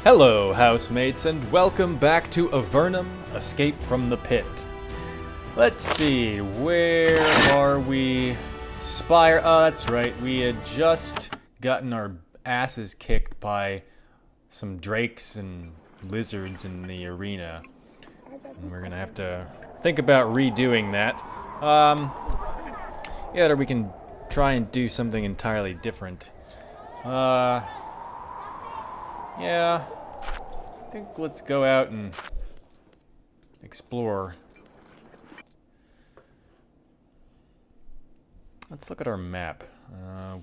Hello, housemates, and welcome back to Avernum, Escape from the Pit. Let's see, where are we? Spire, oh, that's right, we had just gotten our asses kicked by some drakes and lizards in the arena. And we're gonna have to think about redoing that. Yeah, or we can try and do something entirely different. Yeah, I think let's go out and explore. Let's look at our map,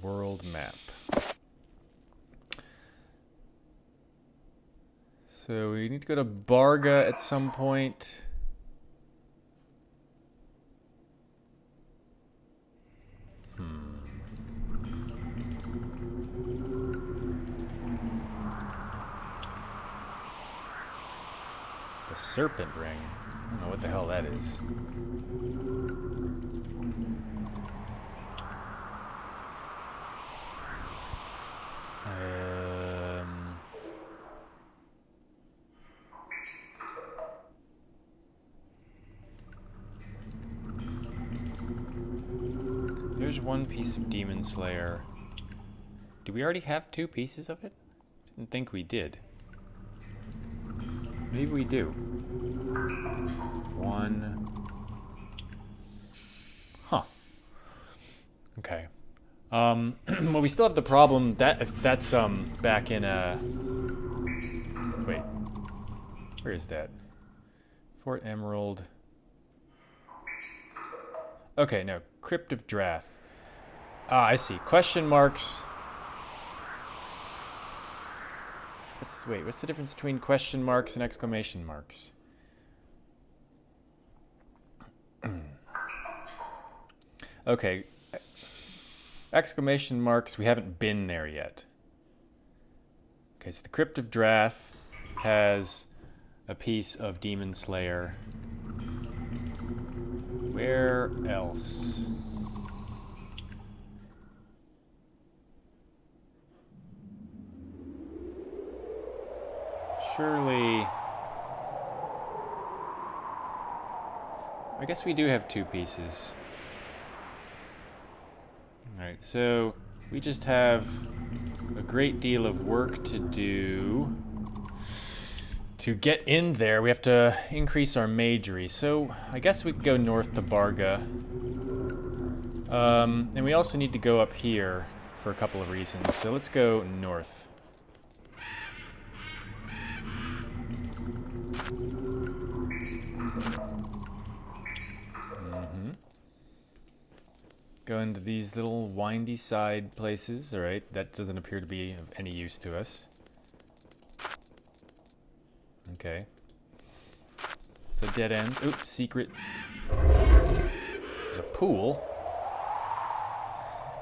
world map. So we need to go to Bargha at some point. The Serpent Ring. I don't know what the hell that is. There's one piece of Demon Slayer. Do we already have 2 pieces of it? Didn't think we did. Maybe we do. 1. Huh. Okay. Well, we still have the problem that that's back in wait. Where is that? Fort Emerald. Okay, no. Crypt of Drath. Ah, I see. Question marks. What's the difference between question marks and exclamation marks? Okay. Exclamation marks, we haven't been there yet. Okay, so the Crypt of Drath has a piece of Demon Slayer. Where else? Surely... I guess we do have 2 pieces. Alright, so we just have a great deal of work to do. To get in there, we have to increase our magery. So I guess we could go north to Bargha. And we also need to go up here for a couple of reasons. So let's go north. Go into these little windy side places. Alright, that doesn't appear to be of any use to us. Okay. So dead ends. Oops, secret. There's a pool.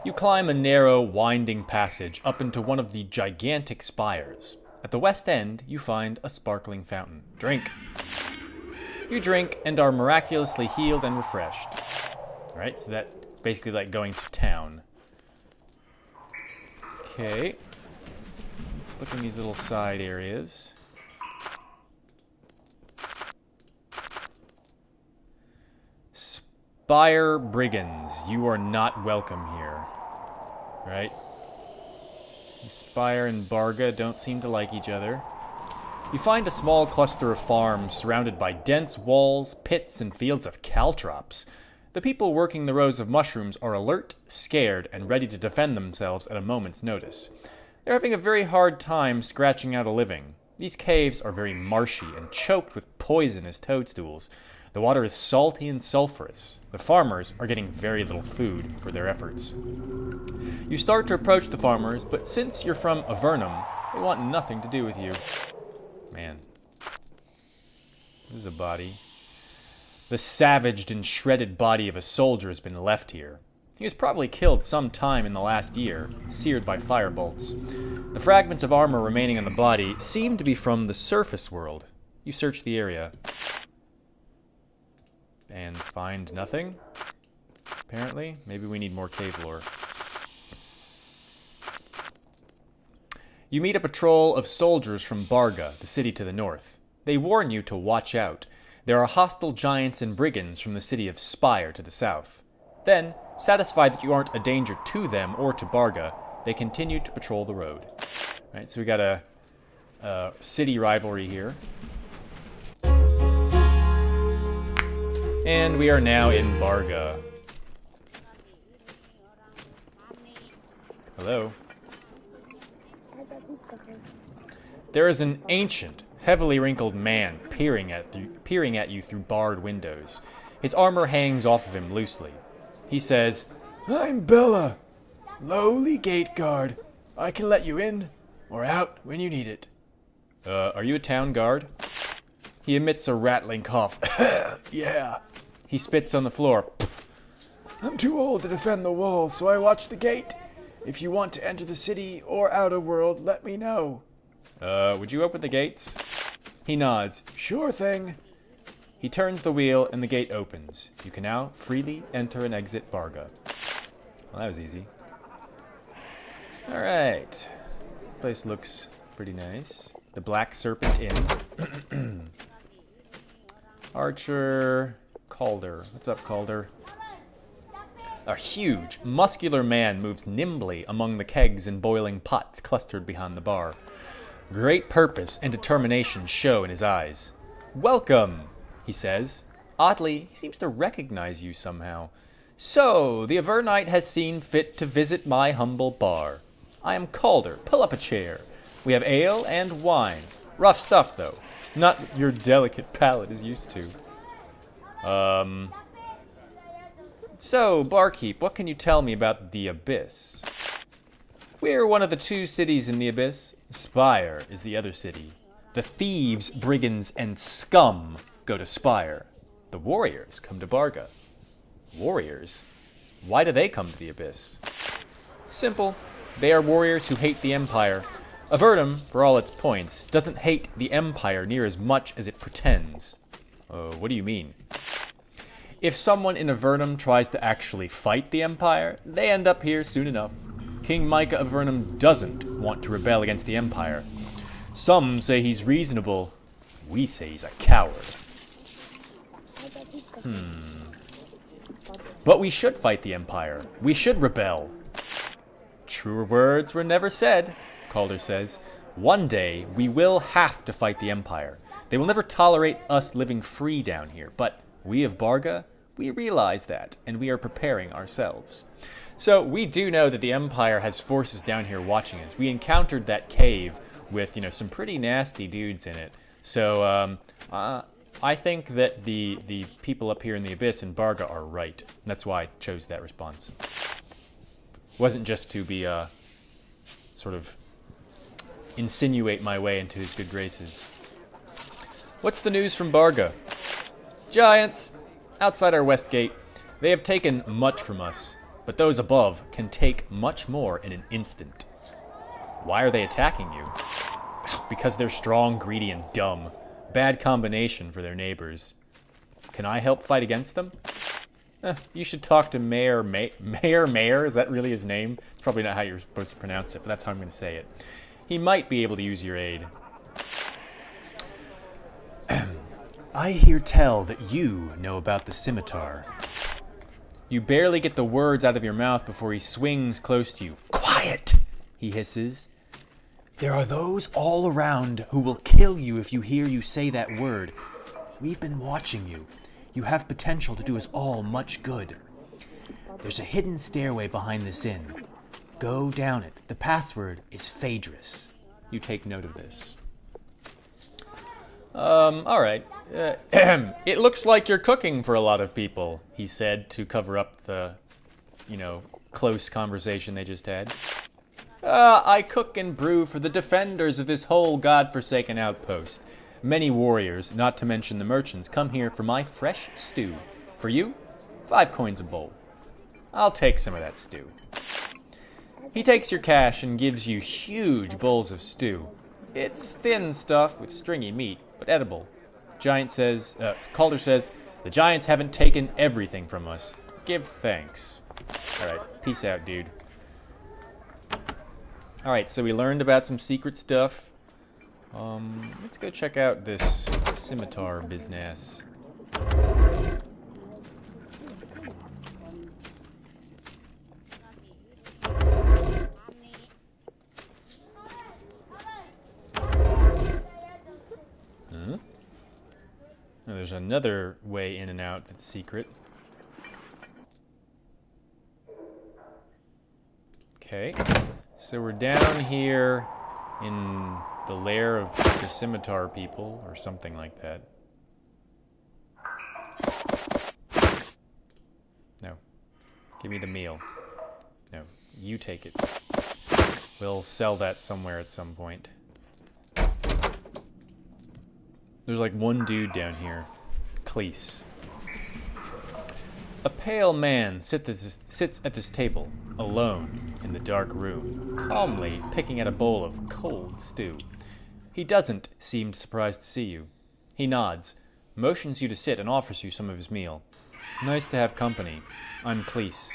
You climb a narrow, winding passage up into one of the gigantic spires. At the west end, you find a sparkling fountain. Drink. You drink and are miraculously healed and refreshed. Alright, so that's basically like going to town. Okay. Let's look in these little side areas. Spire brigands, you are not welcome here. Right? Spire and Bargha don't seem to like each other. You find a small cluster of farms surrounded by dense walls, pits, and fields of caltrops. The people working the rows of mushrooms are alert, scared, and ready to defend themselves at a moment's notice. They're having a very hard time scratching out a living. These caves are very marshy and choked with poisonous toadstools. The water is salty and sulfurous. The farmers are getting very little food for their efforts. You start to approach the farmers, but since you're from Avernum, they want nothing to do with you. Man. This is a body. The savaged and shredded body of a soldier has been left here. He was probably killed some time in the last year, seared by firebolts. The fragments of armor remaining on the body seem to be from the surface world. You search the area. And find nothing, apparently. Maybe we need more cave lore. You meet a patrol of soldiers from Bargha, the city to the north. They warn you to watch out. There are hostile giants and brigands from the city of Spire to the south. Then, satisfied that you aren't a danger to them or to Bargha, they continue to patrol the road. All right, so we got a city rivalry here. And we are now in Bargha. Hello. There is an ancient, heavily wrinkled man peering at you through barred windows. His armor hangs off of him loosely. He says, I'm Bella, lowly gate guard. I can let you in or out when you need it. Are you a town guard? He emits a rattling cough. Yeah. He spits on the floor. I'm too old to defend the walls, so I watch the gate. If you want to enter the city or outer world, let me know. Would you open the gates? He nods. Sure thing. He turns the wheel and the gate opens. You can now freely enter and exit Bargha. Well, that was easy. Alright. This place looks pretty nice. The Black Serpent Inn. Archer Calder. What's up, Calder? A huge, muscular man moves nimbly among the kegs and boiling pots clustered behind the bar. Great purpose and determination show in his eyes. Welcome, he says. Oddly, he seems to recognize you somehow. So, the Avernite has seen fit to visit my humble bar. I am Calder. Pull up a chair. We have ale and wine. Rough stuff, though. Not your delicate palate is used to. So, barkeep, what can you tell me about the Abyss? We're one of the two cities in the Abyss. Spire is the other city. The thieves, brigands, and scum go to Spire. The warriors come to Bargha. Warriors? Why do they come to the Abyss? Simple. They are warriors who hate the Empire. Avernum, for all its points, doesn't hate the Empire near as much as it pretends. What do you mean? If someone in Avernum tries to actually fight the Empire, they end up here soon enough. King Micah of Avernum doesn't want to rebel against the Empire. Some say he's reasonable. We say he's a coward. But we should fight the Empire. We should rebel. Truer words were never said, Calder says. One day, we will have to fight the Empire. They will never tolerate us living free down here, but we of Bargha, we realize that, and we are preparing ourselves. So, we do know that the Empire has forces down here watching us. We encountered that cave with, some pretty nasty dudes in it. So, I think that the people up here in the Abyss in Bargha are right. That's why I chose that response. It wasn't just to be, sort of insinuate my way into his good graces. What's the news from Bargha? Giants, outside our west gate. They have taken much from us, but those above can take much more in an instant. Why are they attacking you? Because they're strong, greedy, and dumb. Bad combination for their neighbors. Can I help fight against them? You should talk to Mayor, is that really his name? It's probably not how you're supposed to pronounce it, but that's how I'm going to say it. He might be able to use your aid. I hear tell that you know about the scimitar. You barely get the words out of your mouth before he swings close to you. Quiet, he hisses. There are those all around who will kill you if you hear you say that word. We've been watching you. You have potential to do us all much good. There's a hidden stairway behind this inn. Go down it. The password is Phaedrus. You take note of this. Alright. It looks like you're cooking for a lot of people, he said to cover up the, close conversation they just had. I cook and brew for the defenders of this whole godforsaken outpost. Many warriors, not to mention the merchants, come here for my fresh stew. For you, 5 coins a bowl. I'll take some of that stew. He takes your cash and gives you huge bowls of stew. It's thin stuff with stringy meat, but edible. Calder says, the giants haven't taken everything from us. Give thanks. Alright, peace out, dude. Alright, so we learned about some secret stuff. Let's go check out this scimitar business. Huh? Oh, there's another way in and out that's secret. Okay, so we're down here in the lair of the scimitar people, or something like that. No. Give me the meal. No, you take it. We'll sell that somewhere at some point. There's like one dude down here. Cleese. A pale man sits at this table, alone in the dark room, calmly picking at a bowl of cold stew. He doesn't seem surprised to see you. He nods, motions you to sit, and offers you some of his meal. Nice to have company. I'm Cleese.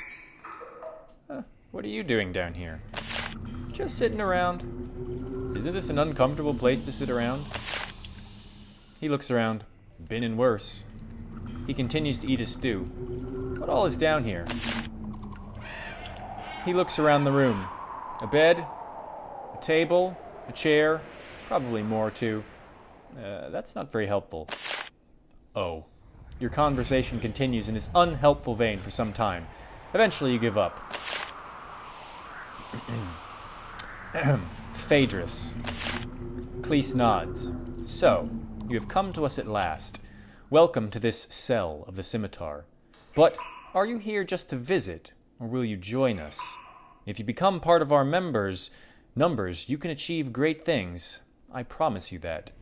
What are you doing down here? Just sitting around. Isn't this an uncomfortable place to sit around? He looks around. Been in worse. He continues to eat his stew. What all is down here? He looks around the room. A bed, a table, a chair, probably more too. That's not very helpful. Oh. Your conversation continues in this unhelpful vein for some time. Eventually you give up. Phaedrus. Cleese nods. So, you have come to us at last. Welcome to this cell of the scimitar. But are you here just to visit, or will you join us? If you become part of our numbers, you can achieve great things. I promise you that.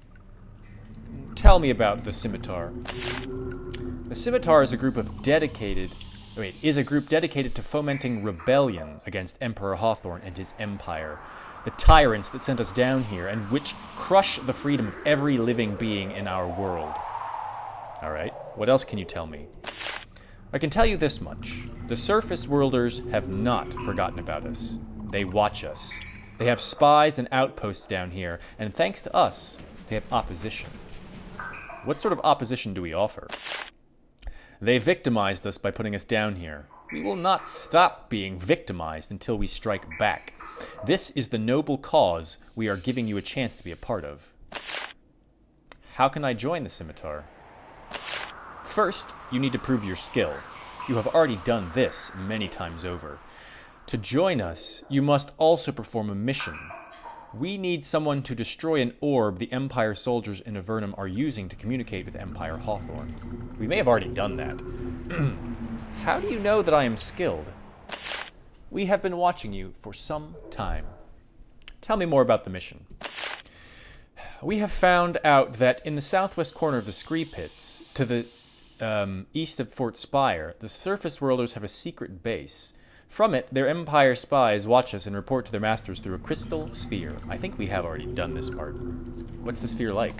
Tell me about the scimitar. The scimitar is a group dedicated to fomenting rebellion against Emperor Hawthorne and his empire. The tyrants that sent us down here and which crush the freedom of every living being in our world. Alright, what else can you tell me? I can tell you this much. The surface worlders have not forgotten about us. They watch us. They have spies and outposts down here, and thanks to us, they have opposition. What sort of opposition do we offer? They victimized us by putting us down here. We will not stop being victimized until we strike back. This is the noble cause we are giving you a chance to be a part of. How can I join the scimitar? First, you need to prove your skill. You have already done this many times over. To join us, you must also perform a mission. We need someone to destroy an orb the Empire soldiers in Avernum are using to communicate with Empire Hawthorne. We may have already done that. How do you know that I am skilled? We have been watching you for some time. Tell me more about the mission. We have found out that in the southwest corner of the Scree Pits, to the east of Fort Spire, the surface worlders have a secret base. From it, their Empire spies watch us and report to their masters through a crystal sphere. I think we have already done this part. What's the sphere like?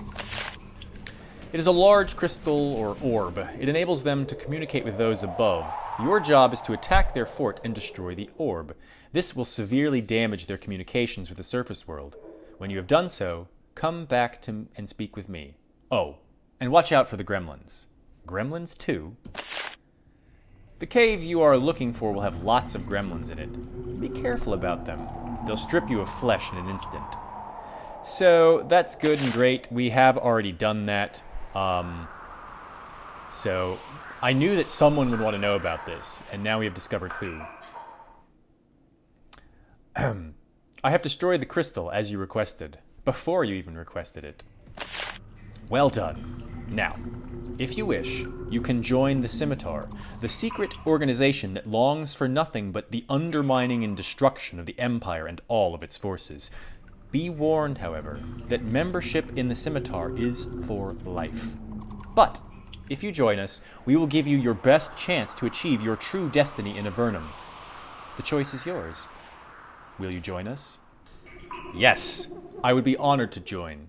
It is a large crystal or orb. It enables them to communicate with those above. Your job is to attack their fort and destroy the orb. This will severely damage their communications with the surface world. When you have done so, come back and speak with me. Oh, and watch out for the gremlins. Gremlins too? The cave you are looking for will have lots of gremlins in it. Be careful about them. They'll strip you of flesh in an instant. So, that's good and great. We have already done that. So, I knew that someone would want to know about this, and now we have discovered who. I have destroyed the crystal, as you requested, before you even requested it. Well done. Now, if you wish, you can join the Scimitar, the secret organization that longs for nothing but the undermining and destruction of the Empire and all of its forces. Be warned, however, that membership in the Scimitar is for life. But, if you join us, we will give you your best chance to achieve your true destiny in Avernum. The choice is yours. Will you join us? Yes, I would be honored to join.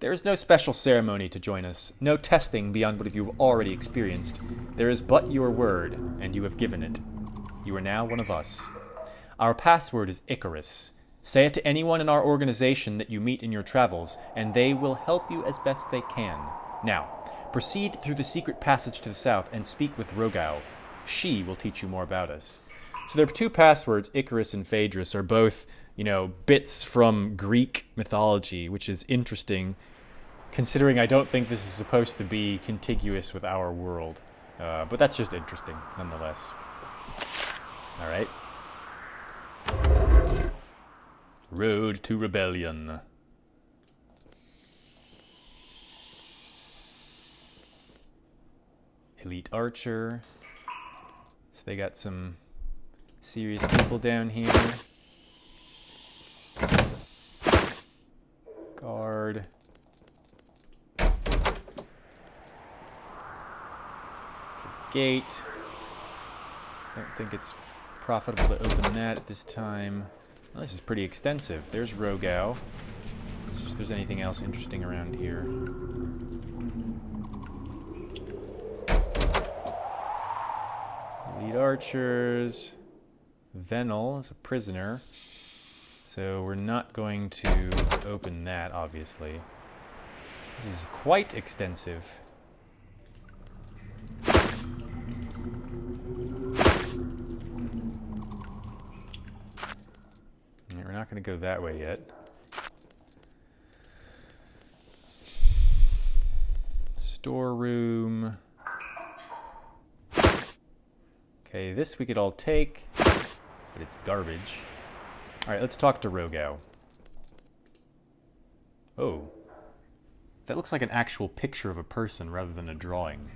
There is no special ceremony to join us, no testing beyond what you have already experienced. There is but your word, and you have given it. You are now one of us. Our password is Icarus. Say it to anyone in our organization that you meet in your travels, and they will help you as best they can. Now, proceed through the secret passage to the south and speak with Rogau. She will teach you more about us. So there are two passwords, Icarus and Phaedrus, are both, bits from Greek mythology, which is interesting, considering I don't think this is supposed to be contiguous with our world. But that's just interesting, nonetheless. All right. Road to Rebellion. Elite Archer. So they got some serious people down here. Guard. Gate. Don't think it's profitable to open that at this time. Well, this is pretty extensive. There's Rogau. Let's see if there's anything else interesting around here. Elite archers. Venel is a prisoner. So we're not going to open that, obviously. This is quite extensive. We're not going to go that way yet. Storeroom. Okay, this we could all take, but it's garbage. All right, let's talk to Rogau. Oh. That looks like an actual picture of a person rather than a drawing.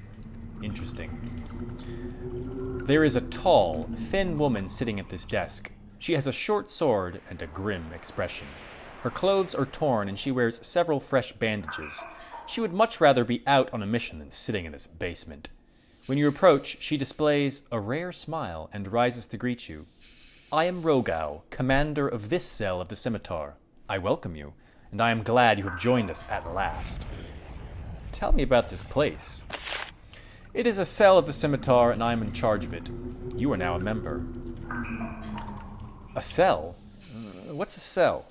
Interesting. There is a tall, thin woman sitting at this desk. She has a short sword and a grim expression. Her clothes are torn and she wears several fresh bandages. She would much rather be out on a mission than sitting in this basement. When you approach, she displays a rare smile and rises to greet you. I am Rogau, commander of this cell of the Scimitar. I welcome you, and I am glad you have joined us at last. Tell me about this place. It is a cell of the Scimitar, and I am in charge of it. You are now a member. A cell? What's a cell?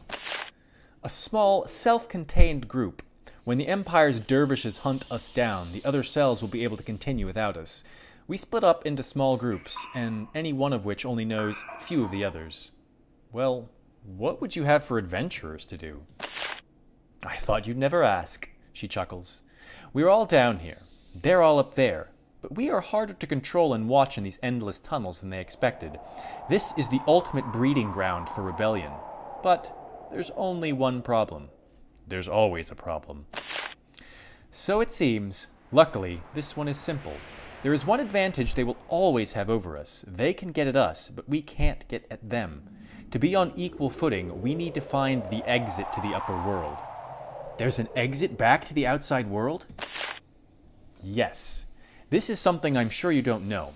A small, self-contained group. When the Empire's dervishes hunt us down, the other cells will be able to continue without us. We split up into small groups, and any one of which only knows few of the others. Well, what would you have for adventurers to do? I thought you'd never ask, she chuckles. We're all down here. They're all up there. But we are harder to control and watch in these endless tunnels than they expected. This is the ultimate breeding ground for rebellion. But there's only one problem. There's always a problem. So it seems. Luckily, this one is simple. There is one advantage they will always have over us. They can get at us, but we can't get at them. To be on equal footing, we need to find the exit to the upper world. There's an exit back to the outside world? Yes. This is something I'm sure you don't know.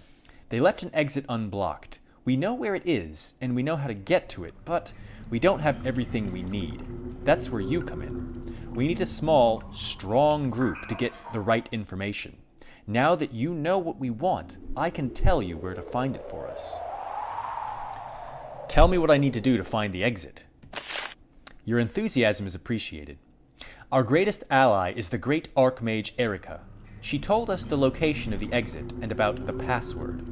They left an exit unblocked. We know where it is, and we know how to get to it, but we don't have everything we need. That's where you come in. We need a small, strong group to get the right information. Now that you know what we want, I can tell you where to find it for us. Tell me what I need to do to find the exit. Your enthusiasm is appreciated. Our greatest ally is the great Archmage Erica. She told us the location of the exit and about the password.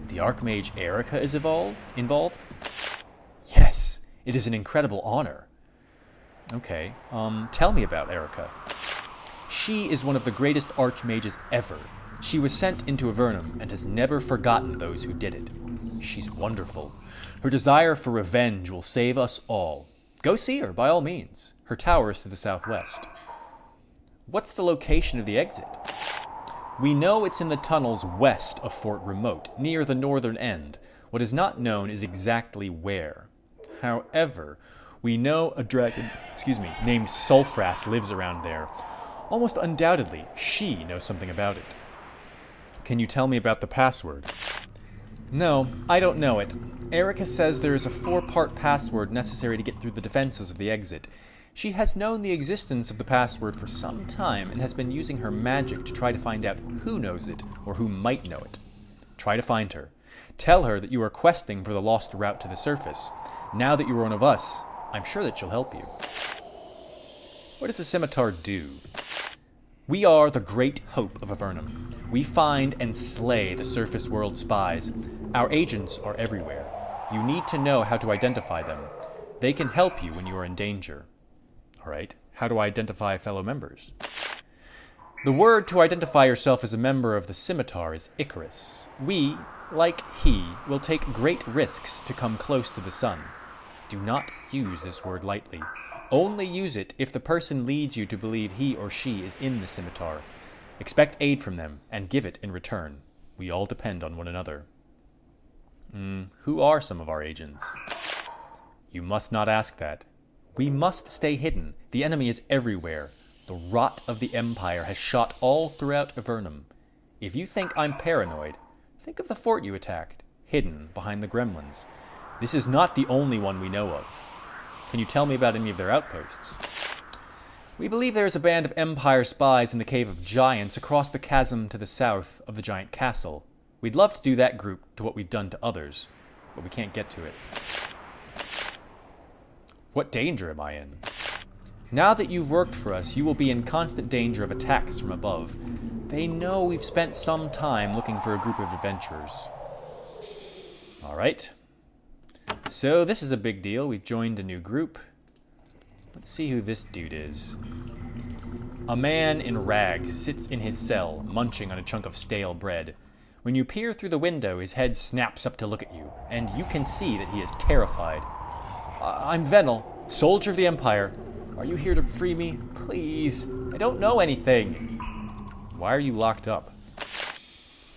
The Archmage Erica is involved? Yes, it is an incredible honor. Okay, tell me about Erica. She is one of the greatest archmages ever. She was sent into Avernum and has never forgotten those who did it. She's wonderful. Her desire for revenge will save us all. Go see her, by all means. Her tower is to the southwest. What's the location of the exit? We know it's in the tunnels west of Fort Remote, near the northern end. What is not known is exactly where. However, we know a dragon, named Sulfras lives around there. Almost undoubtedly, she knows something about it. Can you tell me about the password? No, I don't know it. Erica says there is a 4-part password necessary to get through the defenses of the exit. She has known the existence of the password for some time and has been using her magic to try to find out who knows it or who might know it. Try to find her. Tell her that you are questing for the lost route to the surface. Now that you are one of us, I'm sure that she'll help you. What does the scimitar do? We are the great hope of Avernum. We find and slay the surface world spies. Our agents are everywhere. You need to know how to identify them. They can help you when you are in danger. All right, how do I identify fellow members? The word to identify yourself as a member of the scimitar is Icarus. We, like he, will take great risks to come close to the sun. Do not use this word lightly. Only use it if the person leads you to believe he or she is in the scimitar. Expect aid from them, and give it in return. We all depend on one another. Who are some of our agents? You must not ask that. We must stay hidden. The enemy is everywhere. The rot of the Empire has shot all throughout Avernum. If you think I'm paranoid, think of the fort you attacked, hidden behind the gremlins. This is not the only one we know of. Can you tell me about any of their outposts? We believe there is a band of Empire spies in the Cave of Giants across the chasm to the south of the giant castle. We'd love to do that group to what we've done to others, but we can't get to it. What danger am I in? Now that you've worked for us, you will be in constant danger of attacks from above. They know we've spent some time looking for a group of adventurers. All right. So this is a big deal. We've joined a new group. Let's see who this dude is. A man in rags sits in his cell, munching on a chunk of stale bread. When you peer through the window, his head snaps up to look at you, and you can see that he is terrified. I'm Venel, soldier of the Empire. Are you here to free me? Please. I don't know anything. Why are you locked up?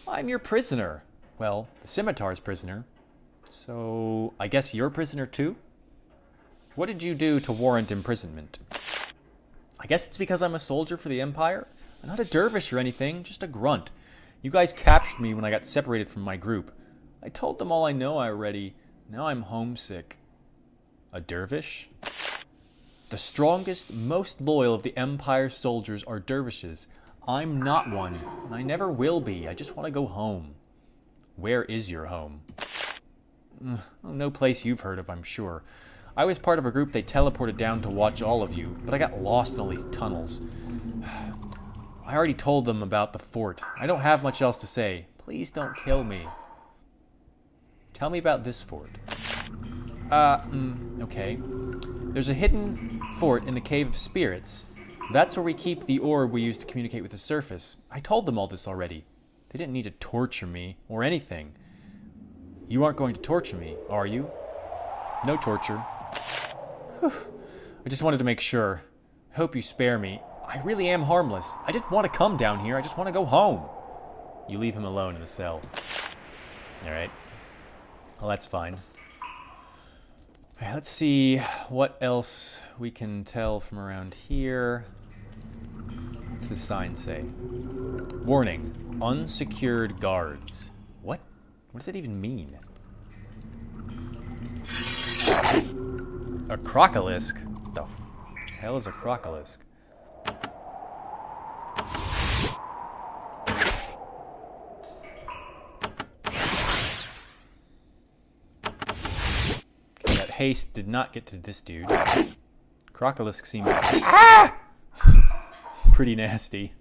I'm your prisoner. Well, the scimitar's prisoner. So, I guess you're a prisoner too? What did you do to warrant imprisonment? I guess it's because I'm a soldier for the Empire. I'm not a dervish or anything, just a grunt. You guys captured me when I got separated from my group. I told them all I know already. Now I'm homesick. A dervish? The strongest, most loyal of the Empire's soldiers are dervishes. I'm not one, and I never will be. I just want to go home. Where is your home? No place you've heard of, I'm sure. I was part of a group they teleported down to watch all of you, but I got lost in all these tunnels. I already told them about the fort. I don't have much else to say. Please don't kill me. Tell me about this fort. Okay. There's a hidden fort in the Cave of Spirits. That's where we keep the orb we use to communicate with the surface. I told them all this already. They didn't need to torture me or anything. You aren't going to torture me, are you? No torture. Whew. I just wanted to make sure. I hope you spare me. I really am harmless. I didn't want to come down here. I just want to go home. You leave him alone in the cell. Alright. Well, that's fine. Alright, let's see what else we can tell from around here. What's the sign say? Warning. Unsecured guards. What? What does that even mean? A crocolisk? The hell is a crocolisk? Okay, that haste did not get to this dude. Crocolisk seemed pretty nasty.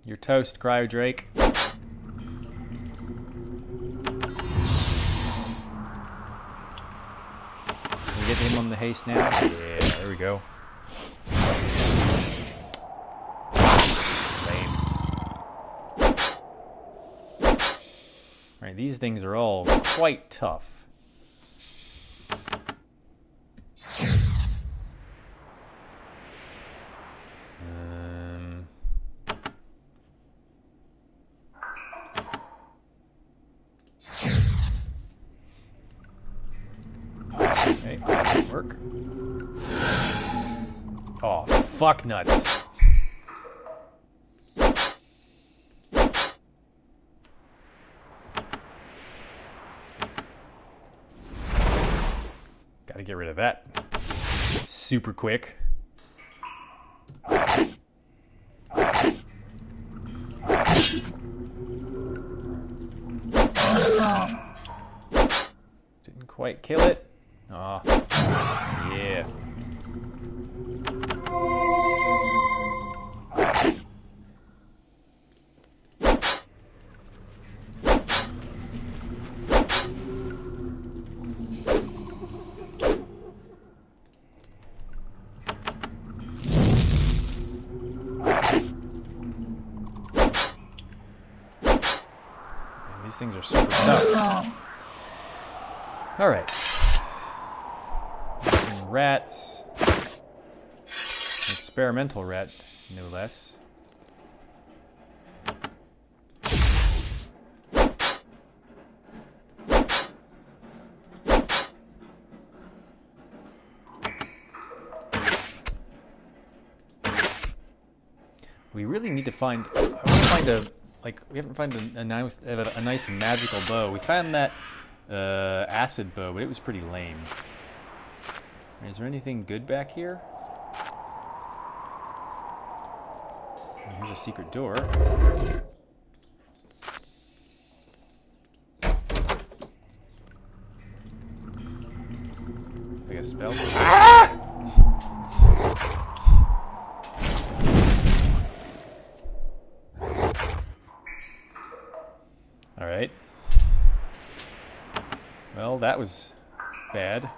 You're toast, Cryo Drake. Can we get him on the haste now? Yeah, there we go. Lame. Alright, these things are all quite tough. work. Oh, fuck nuts. Gotta get rid of that. Super quick. Didn't quite kill it. Oh, yeah. These things are super tough. Alright. Some rats. An experimental rat, no less. We really need to find... I want to find a... Like, we haven't found a nice magical bow. We found that acid bow, but it was pretty lame. Is there anything good back here? Oh, here's a secret door. Like a spell? Ah! Alright. Well, that was bad.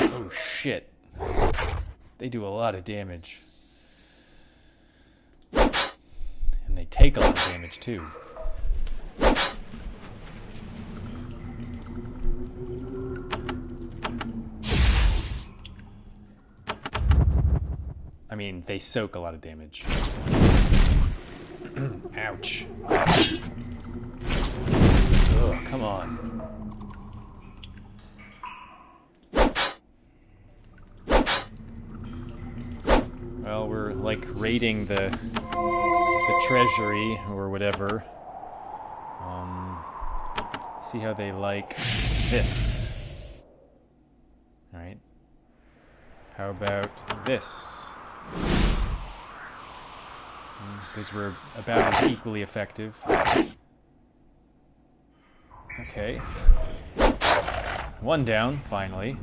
Oh shit. They do a lot of damage. And they take a lot of damage too. I mean, they soak a lot of damage. Ouch. Ugh, come on. Well, we're like raiding the treasury or whatever. See how they like this. Alright. How about this? Because we're about as equally effective. Okay. One down, finally.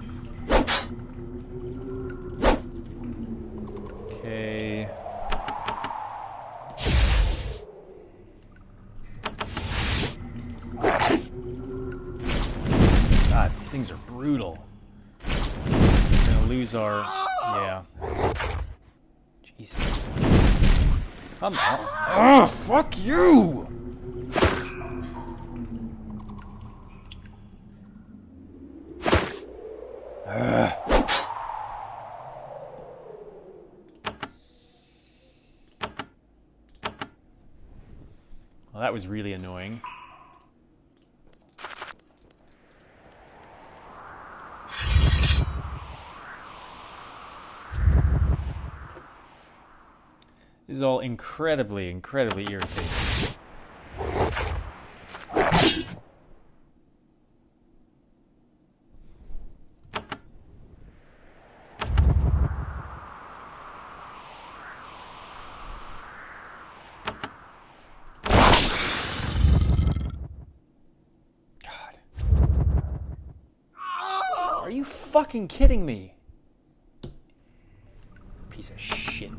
Okay. God, these things are brutal. We're gonna lose our... Yeah. Jesus. Come on. Oh, fuck you! Ugh. Well, that was really annoying. This is all incredibly, incredibly irritating. God. Are you fucking kidding me? Piece of shit.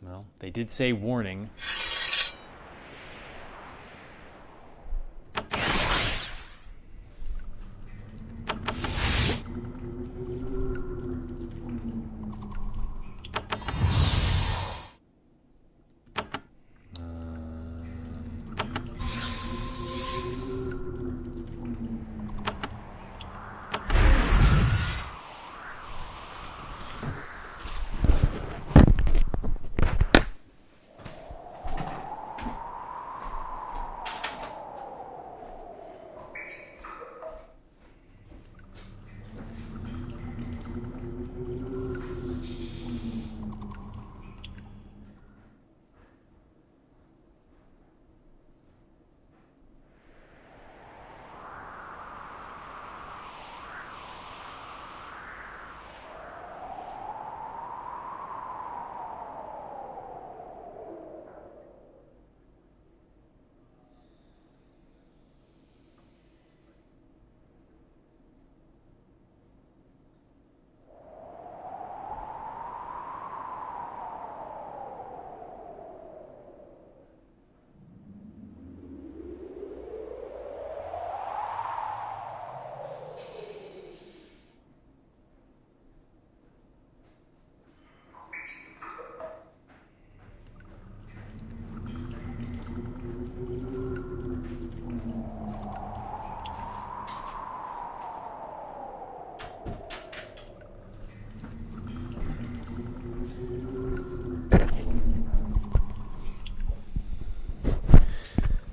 Well, they did say warning.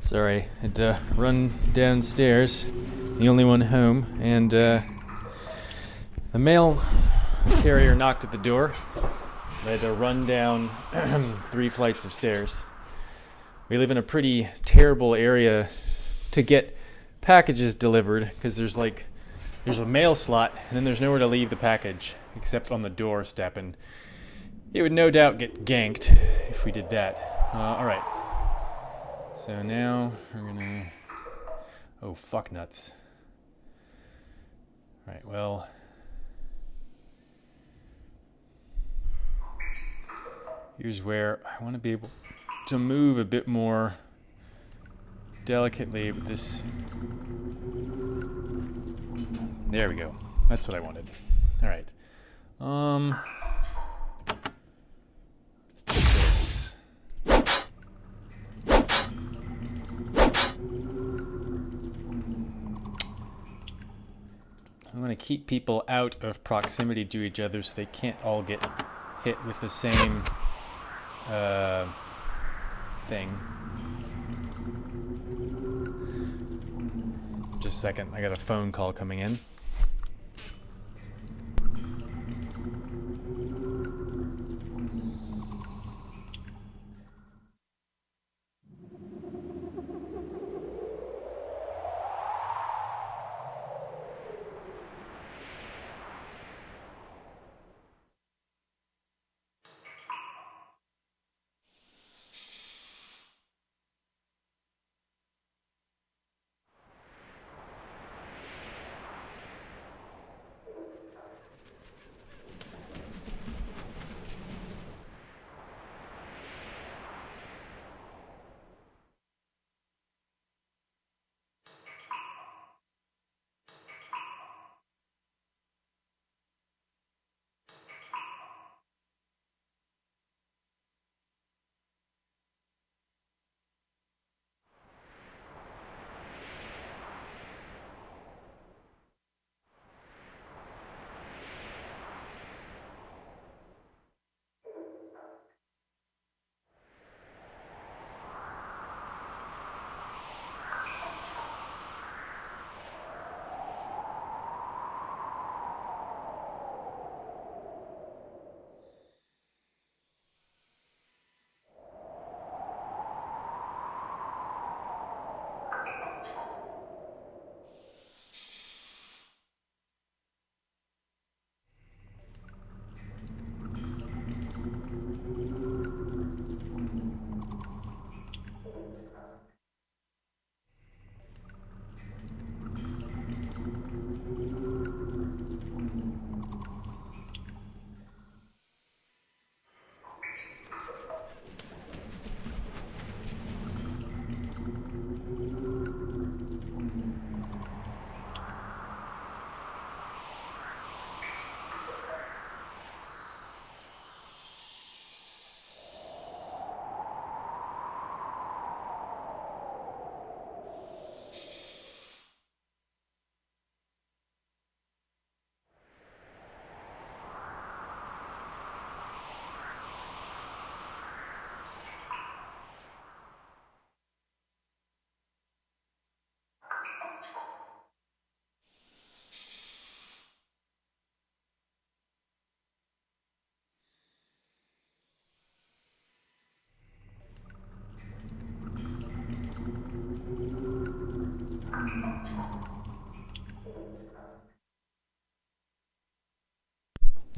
Sorry, I had to run downstairs, the only one home, and the mail carrier knocked at the door. I had to run down 3 flights of stairs. We live in a pretty terrible area to get packages delivered because there's a mail slot and then there's nowhere to leave the package except on the doorstep, and it would no doubt get ganked if we did that. Alright. So now we're gonna... Oh, fuck nuts. Alright, well... Here's where I want to be able to move a bit more delicately with this. There we go. That's what I wanted. All right. Let's do this. I'm going to keep people out of proximity to each other so they can't all get hit with the same thing. Just a second, I got a phone call coming in.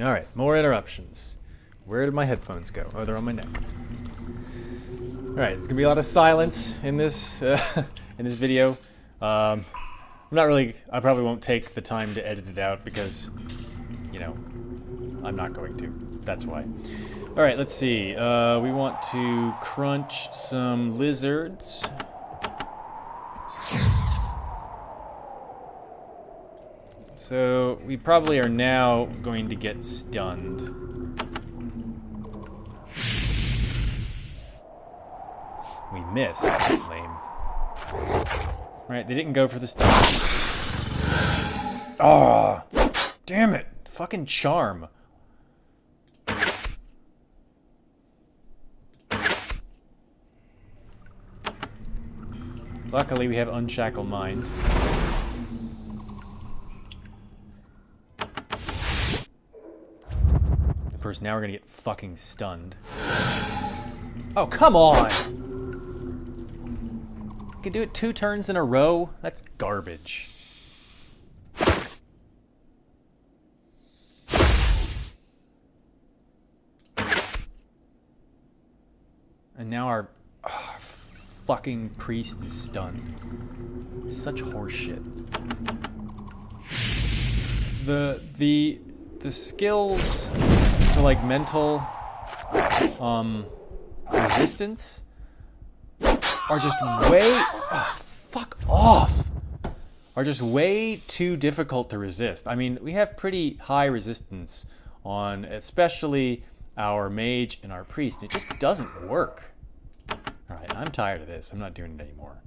All right, more interruptions. Where did my headphones go? Oh, they're on my neck. All right, there's gonna be a lot of silence in this in this video. I'm not really. I probably won't take the time to edit it out because, you know, I'm not going to. That's why. All right, let's see. We want to crunch some lizards. So we probably are now going to get stunned. We missed. Lame. Right, they didn't go for the stun. Ah, oh, damn it! Fucking charm. Luckily, we have Unshackle Mind. Of course, now we're gonna get fucking stunned. Oh, come on! You can do it 2 turns in a row? That's garbage. And now our fucking priest is stunned. Such horseshit. The skills for like mental resistance are just way fuck off. Are just way too difficult to resist. I mean, we have pretty high resistance on especially our mage and our priest, and it just doesn't work. Alright, I'm tired of this. I'm not doing it anymore.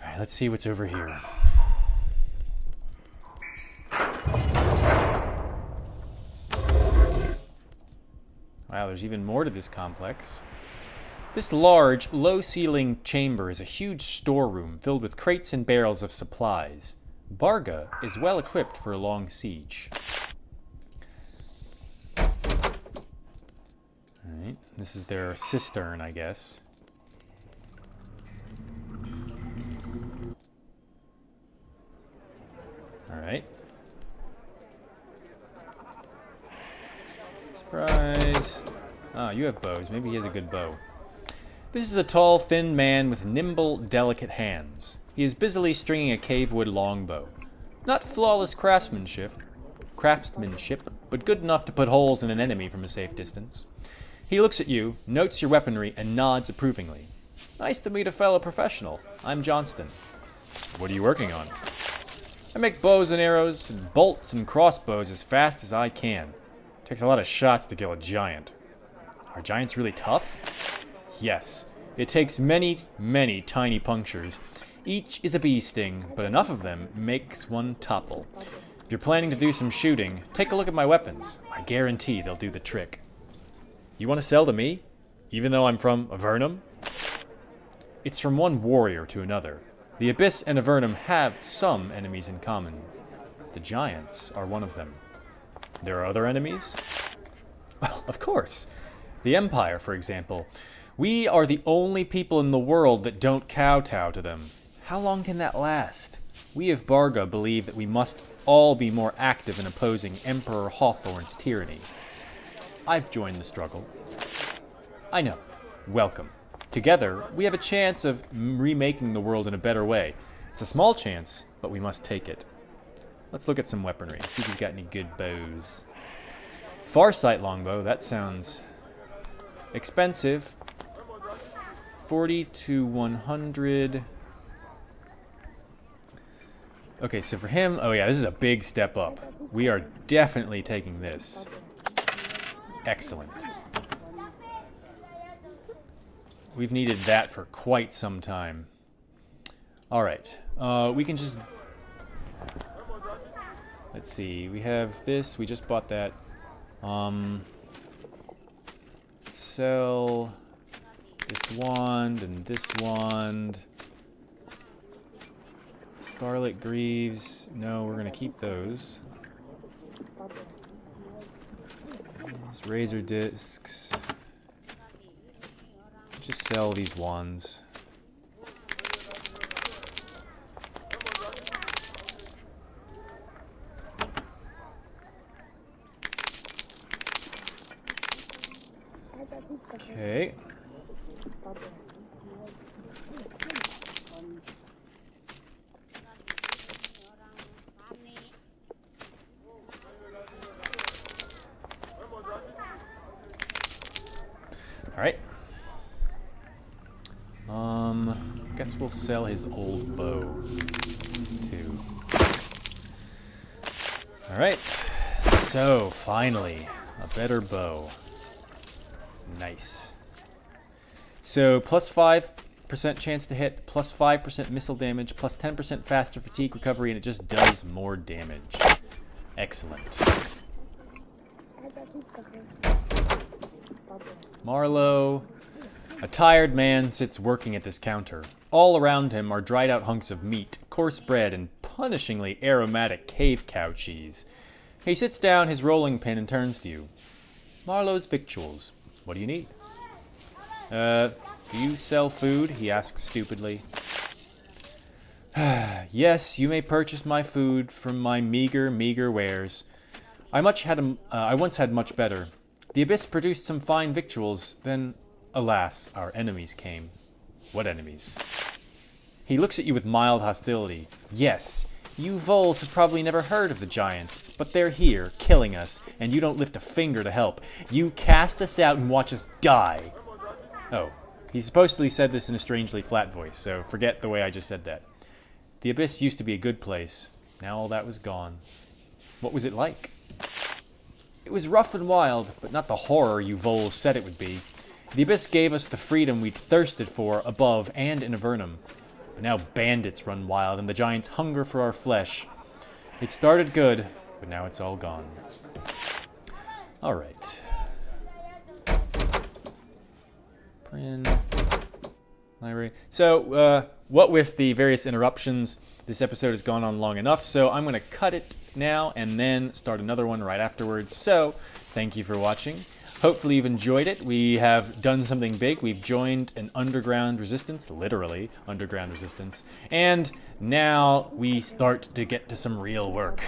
Alright, let's see what's over here. Wow, there's even more to this complex. This large, low-ceiling chamber is a huge storeroom filled with crates and barrels of supplies. Bargha is well equipped for a long siege. Alright, this is their cistern, I guess. Alright. Surprise! Ah, you have bows. Maybe he has a good bow. This is a tall, thin man with nimble, delicate hands. He is busily stringing a cavewood longbow. Not flawless craftsmanship, but good enough to put holes in an enemy from a safe distance. He looks at you, notes your weaponry, and nods approvingly. Nice to meet a fellow professional. I'm Johnston. What are you working on? I make bows and arrows, and bolts and crossbows as fast as I can. Takes a lot of shots to kill a giant. Are giants really tough? Yes. It takes many, many tiny punctures. Each is a bee sting, but enough of them makes one topple. If you're planning to do some shooting, take a look at my weapons. I guarantee they'll do the trick. You want to sell to me? Even though I'm from Avernum? It's from one warrior to another. The Abyss and Avernum have some enemies in common. The giants are one of them. There are other enemies? Well, of course. The Empire, for example. We are the only people in the world that don't kowtow to them. How long can that last? We of Bargha believe that we must all be more active in opposing Emperor Hawthorne's tyranny. I've joined the struggle. I know. Welcome. Together, we have a chance of remaking the world in a better way. It's a small chance, but we must take it. Let's look at some weaponry, see if he's got any good bows. Farsight longbow, that sounds expensive. 40 to 100. Okay, so for him, oh yeah, this is a big step up. We are definitely taking this. Excellent. We've needed that for quite some time. Alright, we can just... Let's see, we have this, we just bought that. Sell this wand and this wand. Starlit Greaves, no, we're gonna keep those. These razor discs. Just sell these wands. Okay. All right. Guess we'll sell his old bow too. All right. So finally, a better bow. Nice. So plus 5% chance to hit, plus 5% missile damage, plus 10% faster fatigue recovery, and it just does more damage. Excellent. Marlowe. A tired man sits working at this counter. All around him are dried out hunks of meat, coarse bread, and punishingly aromatic cave cow cheese. He sits down his rolling pin and turns to you. Marlowe's victuals. What do you need? Do you sell food? He asks stupidly. Yes, you may purchase my food from my meager wares. I once had much better. The Abyss produced some fine victuals, then, alas, our enemies came. What enemies? He looks at you with mild hostility. Yes, you Voles have probably never heard of the Giants, but they're here, killing us, and you don't lift a finger to help. You cast us out and watch us die. Oh, he supposedly said this in a strangely flat voice, so forget the way I just said that. The Abyss used to be a good place. Now all that was gone. What was it like? It was rough and wild, but not the horror you Voles said it would be. The Abyss gave us the freedom we'd thirsted for above and in Avernum. But now bandits run wild, and the Giants hunger for our flesh. It started good, but now it's all gone. Alright. Print. Library. So, what with the various interruptions, this episode has gone on long enough, so I'm going to cut it now and then start another one right afterwards. So, thank you for watching. Hopefully you've enjoyed it. We have done something big. We've joined an underground resistance, literally underground resistance, and now we start to get to some real work.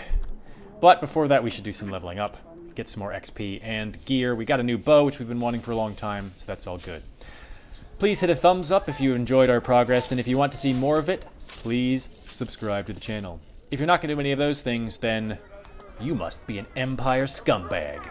But before that, we should do some leveling up, get some more XP and gear. We got a new bow, which we've been wanting for a long time, so that's all good. Please hit a thumbs up if you enjoyed our progress, and if you want to see more of it, please subscribe to the channel. If you're not going to do any of those things, then you must be an Empire scumbag.